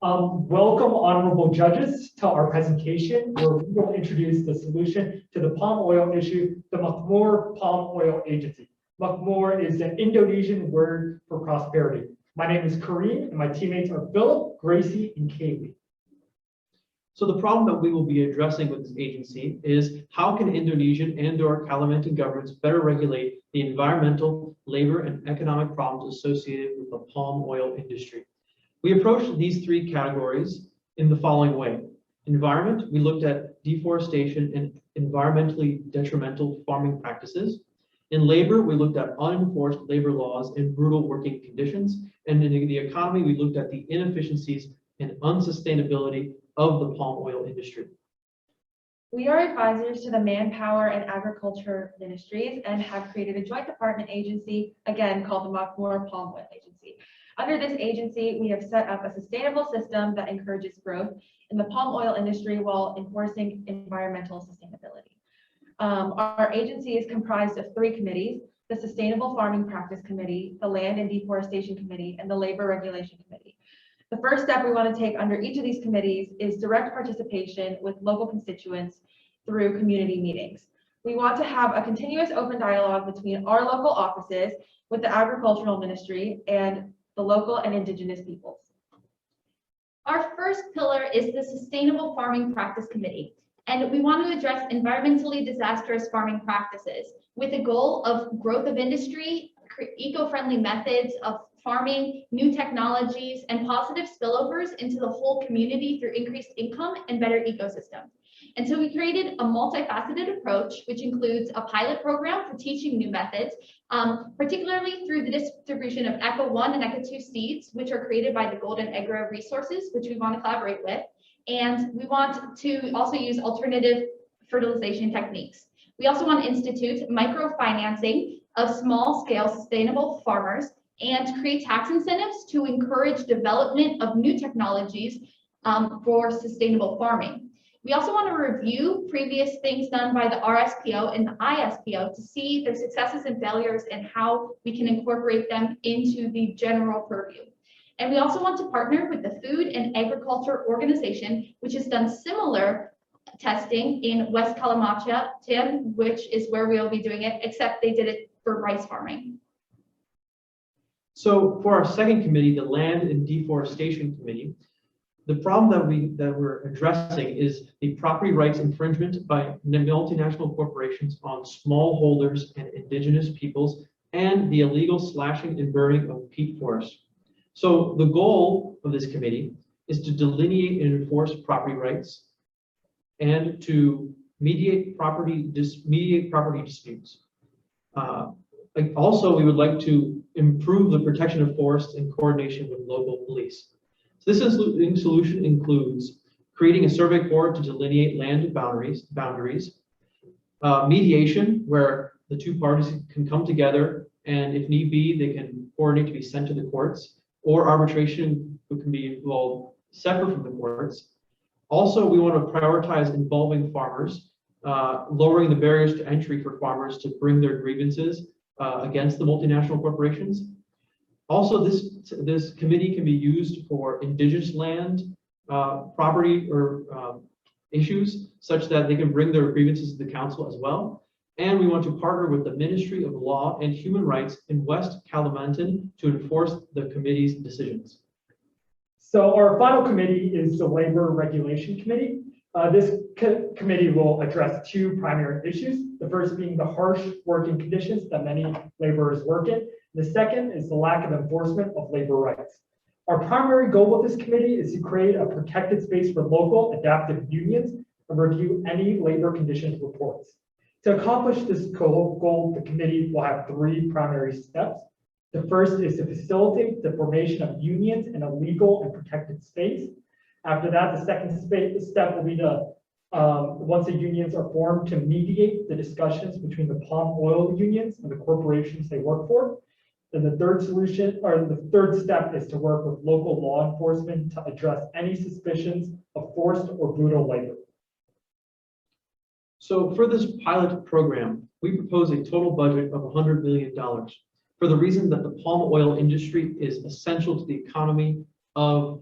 Welcome, honorable judges, to our presentation where we will introduce the solution to the palm oil issue, the Makmur Palm Oil Agency. Makmur is an Indonesian word for prosperity. My name is Kareem, and my teammates are Phillip, Gracie, and Kaylie. So the problem that we will be addressing with this agency is how can Indonesian and/or Kalimantan governments better regulate the environmental, labor, and economic problems associated with the palm oil industry. We approached these three categories in the following way. Environment, we looked at deforestation and environmentally detrimental farming practices. In labor, we looked at unenforced labor laws and brutal working conditions. And in the economy, we looked at the inefficiencies and unsustainability of the palm oil industry. We are advisors to the Manpower and Agriculture Ministries and have created a joint department agency, again called the Makmur Palm Oil Agency. Under this agency, we have set up a sustainable system that encourages growth in the palm oil industry while enforcing environmental sustainability. Our agency is comprised of three committees: the Sustainable Farming Practice Committee, the Land and Deforestation Committee, and the Labor Regulation Committee. The first step we want to take under each of these committees is direct participation with local constituents through community meetings. We want to have a continuous open dialogue between our local offices with the Agricultural Ministry and the local and indigenous peoples. Our first pillar is the Sustainable Farming Practice Committee, and we want to address environmentally disastrous farming practices with the goal of growth of industry, eco-friendly methods of farming, new technologies, and positive spillovers into the whole community through increased income and better ecosystems. And so we created a multifaceted approach, which includes a pilot program for teaching new methods, particularly through the distribution of ECHO 1 and ECHO 2 seeds, which are created by the Golden Agro Resources, which we want to collaborate with. And we want to also use alternative fertilization techniques. We also want to institute microfinancing of small-scale sustainable farmers and create tax incentives to encourage development of new technologies for sustainable farming. We also want to review previous things done by the RSPO and the ISPO to see their successes and failures and how we can incorporate them into the general purview. And we also want to partner with the Food and Agriculture Organization, which has done similar testing in West Kalimantan, which is where we'll be doing it, except they did it for rice farming. So for our second committee, the Land and Deforestation Committee, the problem that we're addressing is the property rights infringement by multinational corporations on smallholders and indigenous peoples and the illegal slashing and burning of peat forests. So the goal of this committee is to delineate and enforce property rights and to mediate property disputes. Also, we would like to improve the protection of forests in coordination with local police. So this solution includes creating a survey board to delineate land boundaries, mediation, where the two parties can come together and if need be, they can coordinate to be sent to the courts, or arbitration can be involved separate from the courts. Also, we want to prioritize involving farmers, lowering the barriers to entry for farmers to bring their grievances against the multinational corporations. Also, this committee can be used for indigenous land property or issues such that they can bring their grievances to the council as well. And we want to partner with the Ministry of Law and Human Rights in West Kalimantan to enforce the committee's decisions. So our final committee is the Labor Regulation Committee. This committee will address two primary issues. The first being the harsh working conditions that many laborers work in. The second is the lack of enforcement of labor rights. Our primary goal with this committee is to create a protected space for local adaptive unions and review any labor conditions reports. To accomplish this goal, the committee will have three primary steps. The first is to facilitate the formation of unions in a legal and protected space. After that, the second step will be to, once the unions are formed, to mediate the discussions between the palm oil unions and the corporations they work for. Then the third step is to work with local law enforcement to address any suspicions of forced or brutal labor. So for this pilot program, we propose a total budget of $100 million for the reason that the palm oil industry is essential to the economy of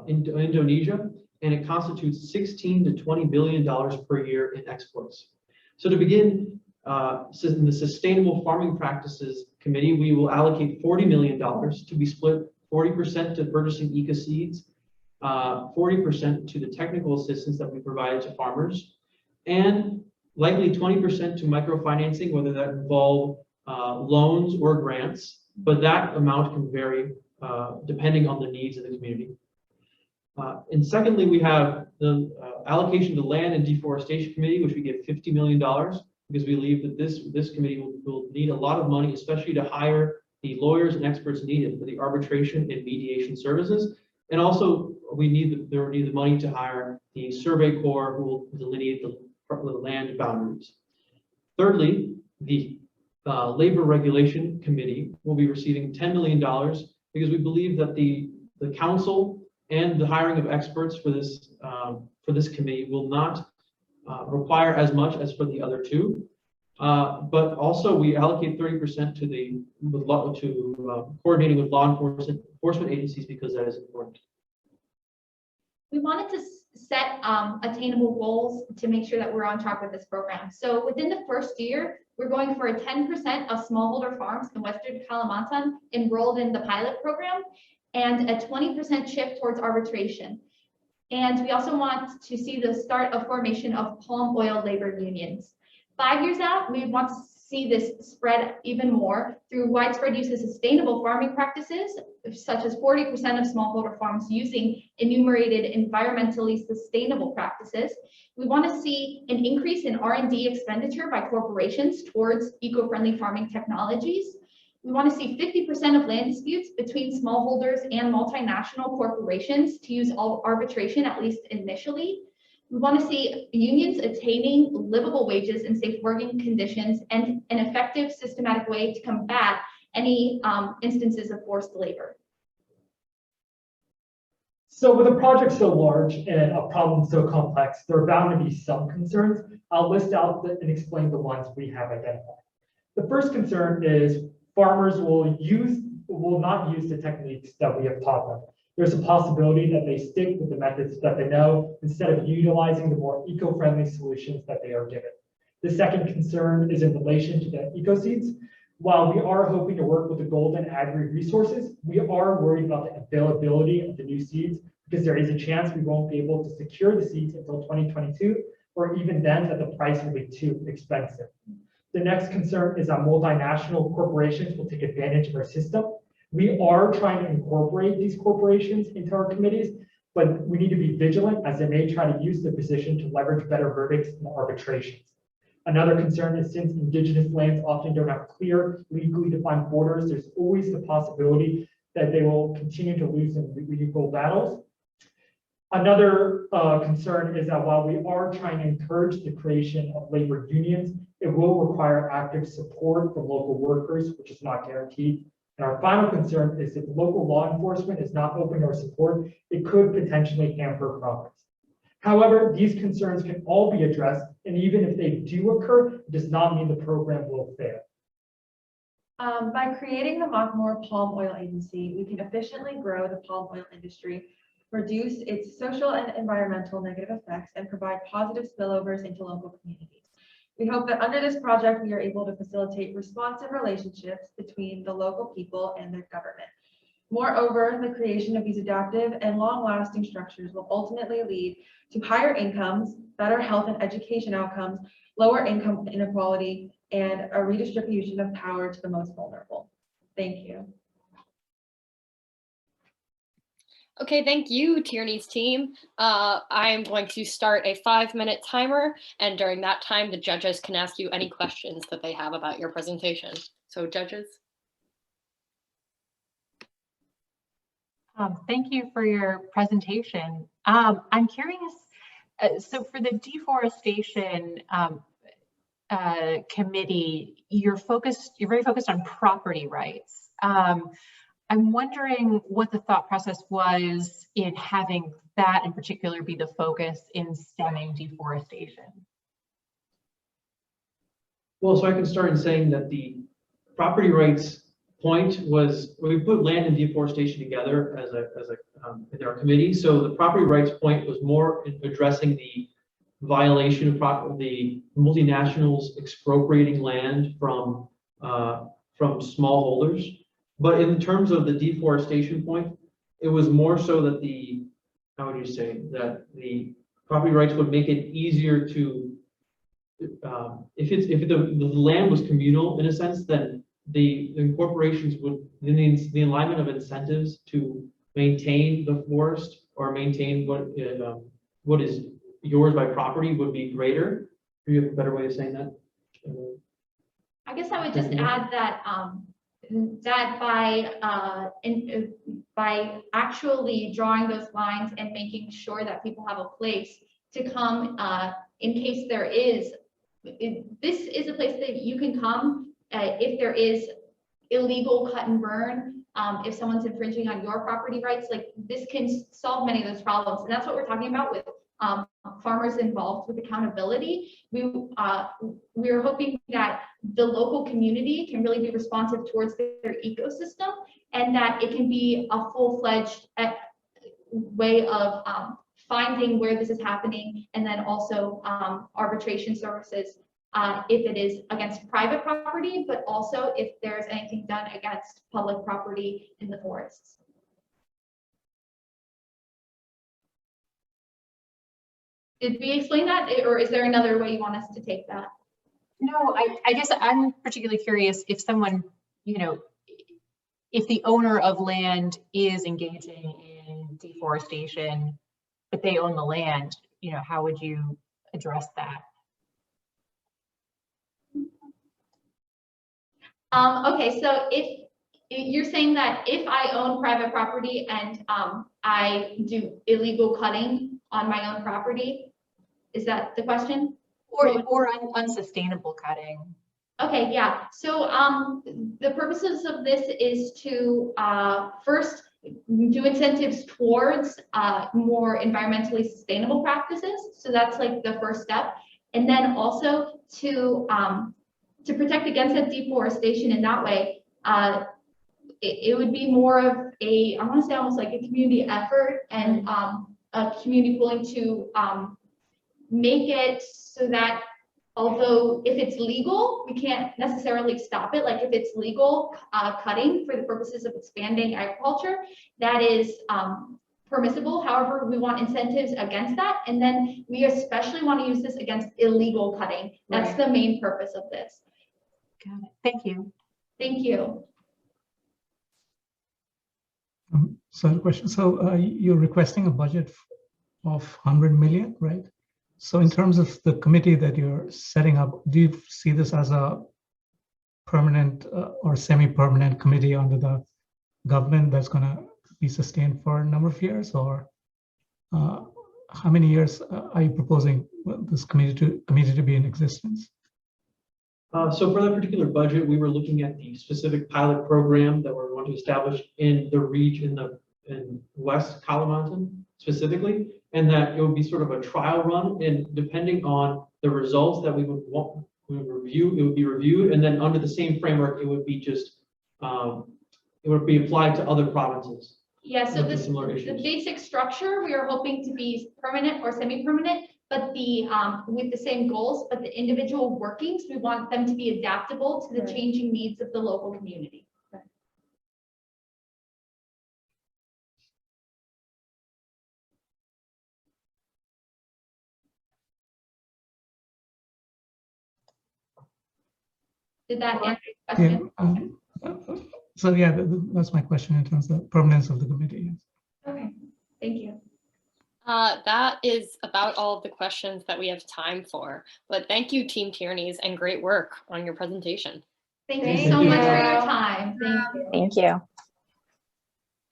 Indonesia, and it constitutes $16 to $20 billion per year in exports. So to begin, in the Sustainable Farming Practices Committee, we will allocate $40 million to be split 40% to purchasing eco-seeds, 40% to the technical assistance that we provide to farmers, and likely 20% to microfinancing, whether that involve loans or grants, but that amount can vary depending on the needs of the community. And secondly, we have the allocation to Land and Deforestation Committee, which we give $50 million because we believe that this committee will need a lot of money, especially to hire the lawyers and experts needed for the arbitration and mediation services. And also, we need the money to hire the Survey Corps who will delineate the land boundaries. Thirdly, the Labor Regulation Committee will be receiving $10 million because we believe that the council and the hiring of experts for this committee will not require as much as for the other two. But also we allocate 30% to coordinating with law enforcement agencies because that is important. We wanted to set attainable goals to make sure that we're on track with this program. So within the first year, we're going for a 10% of smallholder farms in Western Kalimantan enrolled in the pilot program and a 20% shift towards arbitration. And we also want to see the start of formation of palm oil labor unions. 5 years out, we want to see this spread even more through widespread use of sustainable farming practices, such as 40% of smallholder farms using enumerated environmentally sustainable practices. We want to see an increase in R&D expenditure by corporations towards eco-friendly farming technologies. We want to see 50% of land disputes between smallholders and multinational corporations to use arbitration, at least initially. We want to see unions attaining livable wages and safe working conditions and an effective systematic way to combat any instances of forced labor. So with a project so large and a problem so complex, there are bound to be some concerns. I'll list out and explain the ones we have identified. The first concern is farmers will not use the techniques that we have taught them. There's a possibility that they stick with the methods that they know instead of utilizing the more eco-friendly solutions that they are given. The second concern is in relation to the eco-seeds. While we are hoping to work with the Golden Agri Resources, we are worried about the availability of the new seeds because there is a chance we won't be able to secure the seeds until 2022, or even then that the price will be too expensive. The next concern is that multinational corporations will take advantage of our system. We are trying to incorporate these corporations into our committees, but we need to be vigilant as they may try to use their position to leverage better verdicts in arbitrations. Another concern is since indigenous lands often don't have clear, legally defined borders, there's always the possibility that they will continue to lose in legal battles. Another concern is that while we are trying to encourage the creation of labor unions, it will require active support from local workers, which is not guaranteed. And our final concern is if local law enforcement is not open or support, it could potentially hamper progress. However, these concerns can all be addressed, and even if they do occur, it does not mean the program will fail. By creating the Makmur Palm Oil Agency, we can efficiently grow the palm oil industry, reduce its social and environmental negative effects, and provide positive spillovers into local communities. We hope that under this project, we are able to facilitate responsive relationships between the local people and their government. Moreover, the creation of these adaptive and long-lasting structures will ultimately lead to higher incomes, better health and education outcomes, lower income inequality, and a redistribution of power to the most vulnerable. Thank you. Okay, thank you, Tierney's team. I'm going to start a 5-minute timer, and during that time, the judges can ask you any questions that they have about your presentation. So, judges. Thank you for your presentation. I'm curious, so for the deforestation committee, you're very focused on property rights. I'm wondering what the thought process was in having that in particular be the focus in stemming deforestation. Well, so I can start in saying that the property rights point was we put land and deforestation together as in our committee. So the property rights point was more in addressing the violation of the multinationals expropriating land from smallholders. But in terms of the deforestation point, it was more so that how would you say, that the property rights would make it easier to, if the land was communal in a sense, then the corporations would, the alignment of incentives to maintain the forest or maintain what is yours by property would be greater. Do you have a better way of saying that? I guess I would just add that that by actually drawing those lines and making sure that people have a place to come in case there is, this is a place that you can come if there is illegal cut and burn, if someone's infringing on your property rights, like this can solve many of those problems. And that's what we're talking about with farmers involved with accountability. We're hoping that the local community can really be responsive towards their ecosystem, and that it can be a full-fledged way of finding where this is happening, and then also arbitration services if it is against private property, but also if there's anything done against public property in the forests. Did we explain that, or is there another way you want us to take that? No, I guess I'm particularly curious if someone, if the owner of land is engaging in deforestation, but they own the land, how would you address that? Okay, so if you're saying that if I own private property and I do illegal cutting on my own property, is that the question? Or unsustainable cutting. Okay, yeah. So the purposes of this is to first do incentives towards more environmentally sustainable practices. So that's like the first step. And then also to protect against that deforestation in that way, it would be more of I want to say almost like a community effort and a community pooling to make it so that although if it's legal, we can't necessarily stop it. Like if it's legal cutting for the purposes of expanding agriculture, that is permissible. However, we want incentives against that. And then we especially want to use this against illegal cutting. That's the main purpose of this. Got it. Thank you. Thank you. So the question, so you're requesting a budget of 100 million, right? So in terms of the committee that you're setting up, do you see this as a permanent or semi-permanent committee under the government that's going to be sustained for a number of years, or how many years are you proposing this committee to be in existence? So for that particular budget, we were looking at the specific pilot program that we're going to establish in the region in West Kalimantan specifically, and that it would be sort of a trial run, and depending on the results that we would review, it would be reviewed, and then under the same framework, it would be just it would be applied to other provinces. Yeah, so the basic structure we are hoping to be permanent or semi-permanent, but with the same goals, but the individual workings, we want them to be adaptable to the changing needs of the local community. Did that answer your question? Yeah, so yeah, that's my question in terms of the permanence of the committee. Okay, thank you. That is about all of the questions that we have time for, but thank you, Team Tierney's, and great work on your presentation. Thank you so much for your time. Thank you. Thank you.